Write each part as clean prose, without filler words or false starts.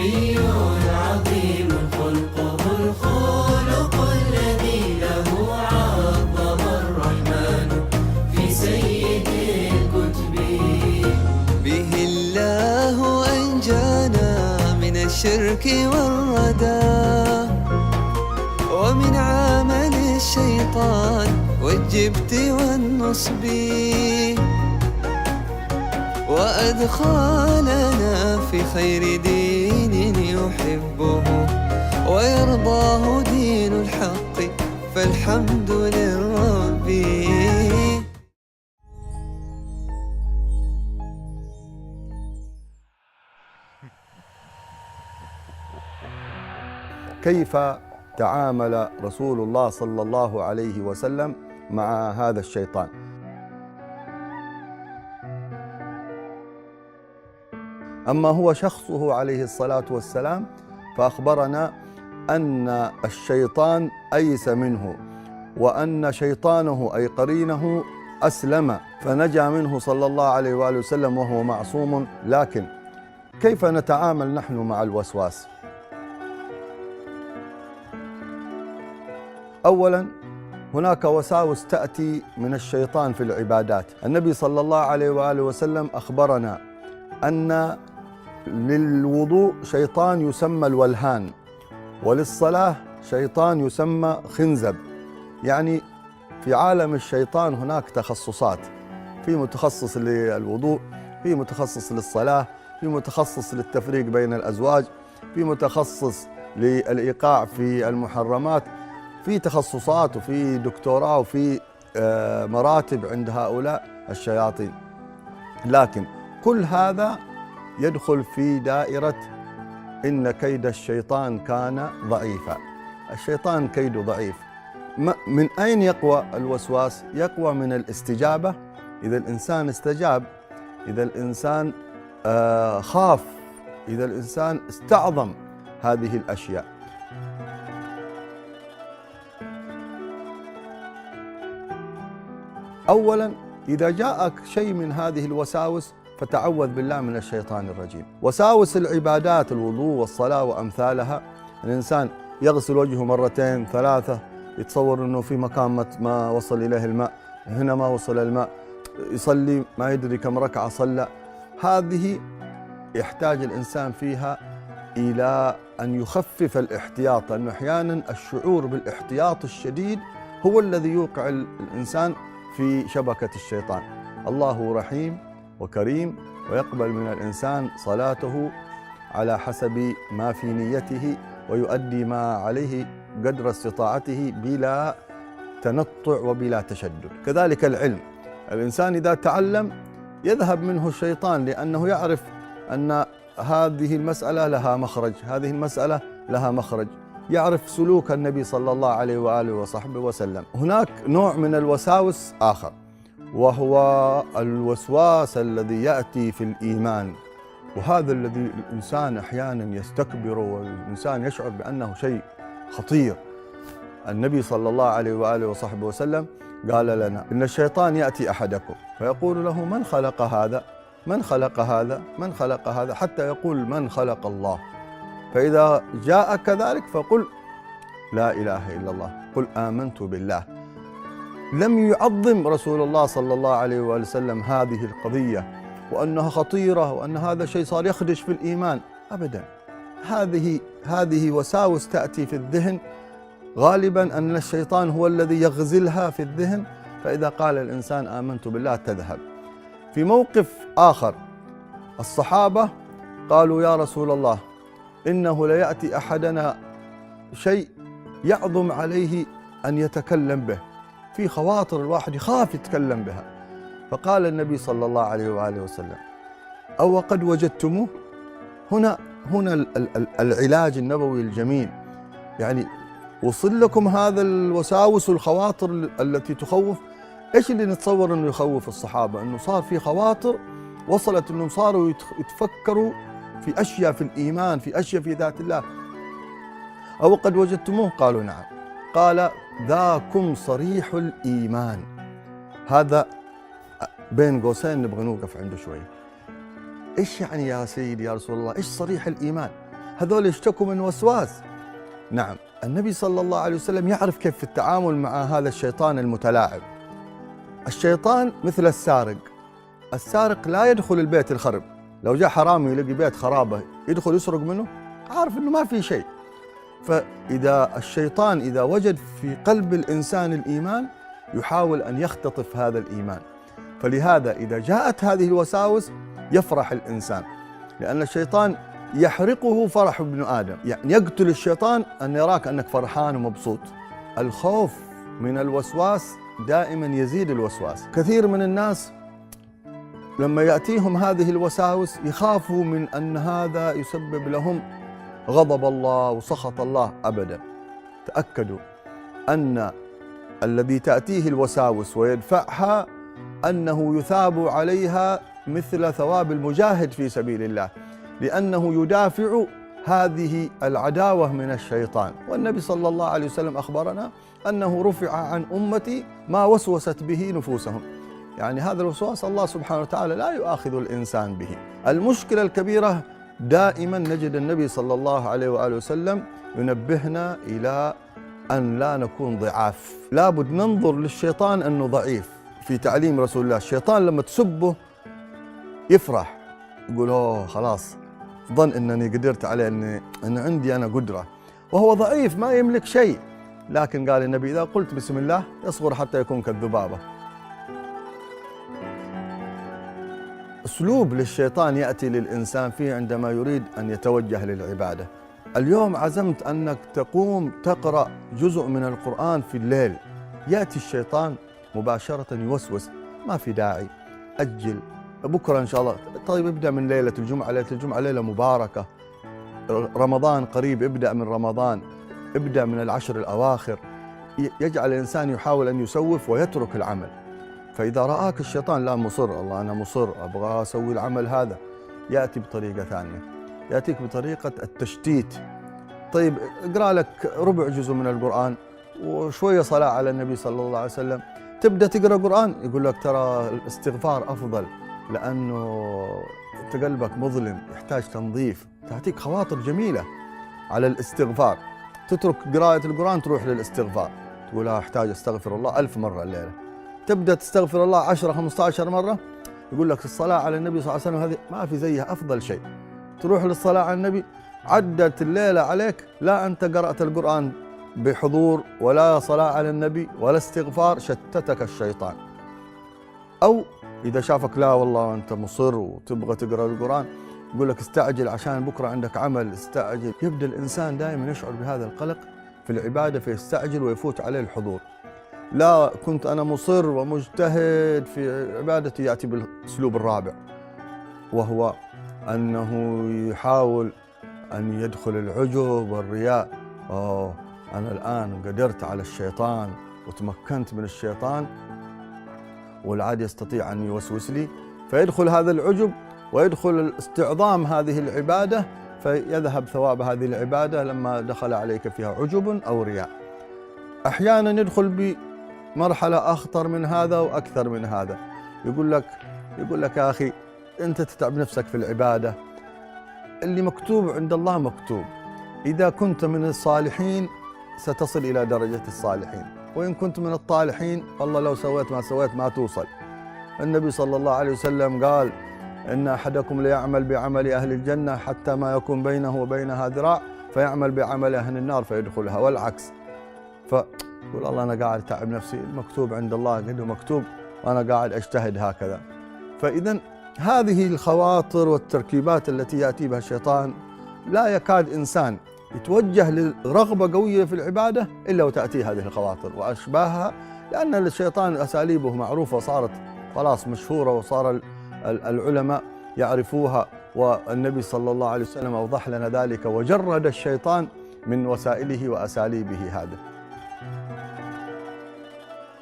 نبي عظيم خلقه الخلق الذي له عظم الرحمن في سيد الكتب. به الله أنجانا من الشرك والردى ومن عمل الشيطان والجبت والنصب، وأدخلنا في خير دين يحبه ويرضاه دين الحق، فالحمد للرب. كيف تعامل رسول الله صلى الله عليه وسلم مع هذا الشيطان؟ أما هو شخصه عليه الصلاة والسلام فأخبرنا أن الشيطان أيس منه، وأن شيطانه أي قرينه أسلم فنجا منه صلى الله عليه وآله وسلم وهو معصوم. لكن كيف نتعامل نحن مع الوسواس؟ أولاً هناك وساوس تأتي من الشيطان في العبادات. النبي صلى الله عليه وآله وسلم أخبرنا أن للوضوء شيطان يسمى الولهان، وللصلاة شيطان يسمى خنزب. يعني في عالم الشيطان هناك تخصصات، في متخصص للوضوء، في متخصص للصلاة، في متخصص للتفريق بين الأزواج، في متخصص للإيقاع في المحرمات، في تخصصات وفي دكتوراه وفي مراتب عند هؤلاء الشياطين. لكن كل هذا يدخل في دائرة إن كيد الشيطان كان ضعيفا. الشيطان كيده ضعيف. من أين يقوى الوسواس؟ يقوى من الاستجابة. إذا الإنسان استجاب، إذا الإنسان خاف، إذا الإنسان استعظم هذه الأشياء. أولاً إذا جاءك شيء من هذه الوساوس فتعوذ بالله من الشيطان الرجيم. وساوس العبادات، الوضوء والصلاة وأمثالها، الإنسان يغسل وجهه مرتين ثلاثة، يتصور أنه في مكان ما وصل إليه الماء، هنا ما وصل الماء، يصلي ما يدري كم ركعة صلى. هذه يحتاج الإنسان فيها إلى أن يخفف الاحتياط، لأنه أحيانا الشعور بالاحتياط الشديد هو الذي يوقع الإنسان في شبكة الشيطان. الله رحيم وكريم، ويقبل من الإنسان صلاته على حسب ما في نيته، ويؤدي ما عليه قدر استطاعته بلا تنطع وبلا تشدد. كذلك العلم، الإنسان إذا تعلم يذهب منه الشيطان، لأنه يعرف أن هذه المسألة لها مخرج، هذه المسألة لها مخرج، يعرف سلوك النبي صلى الله عليه وآله وصحبه وسلم. هناك نوع من الوساوس آخر، وهو الوسواس الذي يأتي في الإيمان، وهذا الذي الإنسان أحيانا يستكبر والإنسان يشعر بأنه شيء خطير. النبي صلى الله عليه وآله وصحبه وسلم قال لنا إن الشيطان يأتي أحدكم فيقول له من خلق هذا؟ من خلق هذا؟ من خلق هذا؟ حتى يقول من خلق الله. فإذا جاء كذلك فقل لا إله إلا الله، قل آمنت بالله. لم يعظم رسول الله صلى الله عليه وآله وسلم هذه القضية وأنها خطيرة وأن هذا شيء صار يخدش في الإيمان أبدا. هذه وساوس تأتي في الذهن، غالبا أن الشيطان هو الذي يغزلها في الذهن، فإذا قال الإنسان آمنت بالله تذهب. في موقف آخر الصحابة قالوا يا رسول الله إنه ليأتي أحدنا شيء يعظم عليه أن يتكلم به، في خواطر الواحد يخاف يتكلم بها. فقال النبي صلى الله عليه وآله وسلم أو قد وجدتموه. هنا العلاج النبوي الجميل، يعني وصل لكم هذا الوساوس والخواطر التي تخوف. إيش اللي نتصور أنه يخوف الصحابة؟ أنه صار في خواطر وصلت أنهم صاروا يتفكروا في أشياء في الإيمان، في أشياء في ذات الله. أو قد وجدتموه؟ قالوا نعم. قال ذاكم صريح الإيمان. هذا بين قوسين نبغى نوقف عنده شوي. إيش يعني يا سيدي يا رسول الله؟ إيش صريح الإيمان؟ هذول يشتكوا من وسواس. نعم، النبي صلى الله عليه وسلم يعرف كيف التعامل مع هذا الشيطان المتلاعب. الشيطان مثل السارق. السارق لا يدخل البيت الخرب. لو جاء حرامي يلاقي بيت خرابة يدخل يسرق منه، عارف انه ما في شيء. فإذا الشيطان إذا وجد في قلب الإنسان الإيمان يحاول أن يختطف هذا الإيمان. فلهذا إذا جاءت هذه الوساوس يفرح الإنسان، لأن الشيطان يحرقه فرح ابن آدم. يعني يقتل الشيطان أن يراك أنك فرحان ومبسوط. الخوف من الوسواس دائما يزيد الوسواس. كثير من الناس لما يأتيهم هذه الوساوس يخافوا من أن هذا يسبب لهم غضب الله وسخط الله. أبدا، تأكدوا أن الذي تأتيه الوساوس ويدفعها أنه يثاب عليها مثل ثواب المجاهد في سبيل الله، لأنه يدافع هذه العداوة من الشيطان. والنبي صلى الله عليه وسلم أخبرنا أنه رفع عن أمتي ما وسوست به نفوسهم. يعني هذا الوسواس الله سبحانه وتعالى لا يؤاخذ الإنسان به. المشكلة الكبيرة دائما نجد النبي صلى الله عليه وآله وسلم ينبهنا إلى أن لا نكون ضعاف. لابد ننظر للشيطان أنه ضعيف. في تعليم رسول الله الشيطان لما تسبه يفرح، يقول أوه خلاص ظن أنني قدرت عليه، أن عندي أنا قدرة، وهو ضعيف ما يملك شيء. لكن قال النبي إذا قلت بسم الله يصغر حتى يكون كالذبابة. أسلوب للشيطان يأتي للإنسان فيه عندما يريد أن يتوجه للعبادة. اليوم عزمت أنك تقوم تقرأ جزء من القرآن في الليل، يأتي الشيطان مباشرة يوسوس، ما في داعي، أجل بكرة إن شاء الله. طيب ابدأ من ليلة الجمعة، ليلة الجمعة ليلة مباركة، رمضان قريب، ابدأ من رمضان، ابدأ من العشر الأواخر. يجعل الإنسان يحاول أن يسوف ويترك العمل. فإذا رآك الشيطان لا مصر، الله أنا مصر أبغى أسوي العمل هذا، يأتي بطريقة ثانية، يأتيك بطريقة التشتيت. طيب اقرأ لك ربع جزء من القرآن وشوية صلاة على النبي صلى الله عليه وسلم، تبدأ تقرأ قرآن يقول لك ترى الاستغفار أفضل، لأنه قلبك مظلم يحتاج تنظيف. تأتيك خواطر جميلة على الاستغفار، تترك قراءة القرآن تروح للاستغفار، تقول أحتاج أستغفر الله 1000 مرة الليلة، تبدأ تستغفر الله 10-15 مرة. يقول لك الصلاة على النبي صلى الله عليه وسلم هذه ما في زيها، أفضل شيء. تروح للصلاة على النبي، عدت الليلة عليك لا أنت قرأت القرآن بحضور ولا صلاة على النبي ولا استغفار، شتتك الشيطان. أو إذا شافك لا والله أنت مصر وتبغى تقرأ القرآن، يقول لك استعجل عشان بكرة عندك عمل، استعجل. يبدأ الإنسان دائما يشعر بهذا القلق في العبادة فيستعجل ويفوت عليه الحضور. لا كنت أنا مصر ومجتهد في عبادتي، يأتي بالأسلوب الرابع، وهو أنه يحاول أن يدخل العجب والرياء. أنا الآن قدرت على الشيطان وتمكنت من الشيطان والعاد يستطيع أن يوسوس لي، فيدخل هذا العجب ويدخل استعظام هذه العبادة، فيذهب ثواب هذه العبادة لما دخل عليك فيها عجب أو رياء. أحيانا يدخل بمرحلة أخطر من هذا وأكثر من هذا، يقول لك يا أخي أنت تتعب نفسك في العبادة، اللي مكتوب عند الله مكتوب. إذا كنت من الصالحين ستصل إلى درجة الصالحين، وإن كنت من الطالحين والله لو سويت ما سويت ما توصل. النبي صلى الله عليه وسلم قال إن أحدكم ليعمل بعمل أهل الجنة حتى ما يكون بينه وبينها ذراع فيعمل بعمل أهل النار فيدخلها، والعكس. فقول الله أنا قاعد أتعب نفسي، المكتوب عند الله قد مكتوب وأنا قاعد أجتهد هكذا. فإذا هذه الخواطر والتركيبات التي يأتي بها الشيطان لا يكاد إنسان يتوجه لرغبة قوية في العبادة إلا وتأتي هذه الخواطر وأشباهها، لأن الشيطان أساليبه معروفة وصارت خلاص مشهورة، وصار العلماء يعرفوها، والنبي صلى الله عليه وسلم أوضح لنا ذلك وجرد الشيطان من وسائله وأساليبه هذا.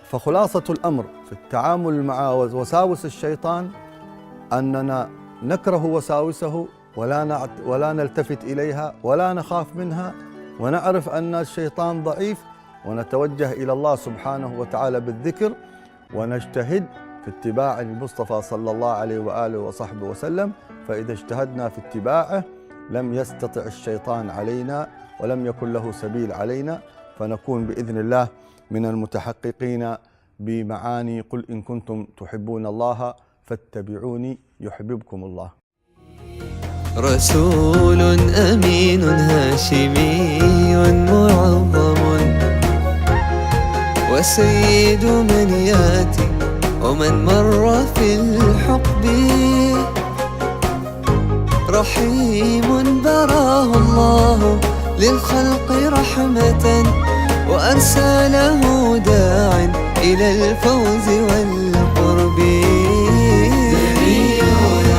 فخلاصة الأمر في التعامل مع وساوس الشيطان أننا نكره وساوسه ولا نلتفت إليها ولا نخاف منها، ونعرف أن الشيطان ضعيف، ونتوجه إلى الله سبحانه وتعالى بالذكر، ونجتهد في اتباع المصطفى صلى الله عليه وآله وصحبه وسلم. فإذا اجتهدنا في اتباعه لم يستطع الشيطان علينا ولم يكن له سبيل علينا، فنكون بإذن الله من المتحققين بمعاني قل إن كنتم تحبون الله فاتبعوني يحببكم الله. رسول أمين هاشمي معظم، وسيد من ياتي ومن مر في الحقب، رحيم براه الله للخلق رحمة، وأرسله داع إلى الفوز والقرب. نبي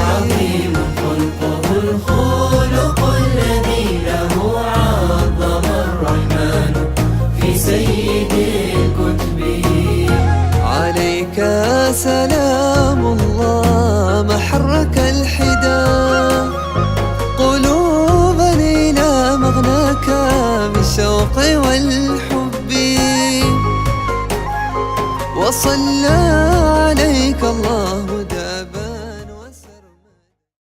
عظيم خلقه الخلق الذي له عظم الرحمن في سيد الكتب. عليك سلام الله ما حرك الحدا، قلوبا إلى مغناك بالشوق والحب، وصلى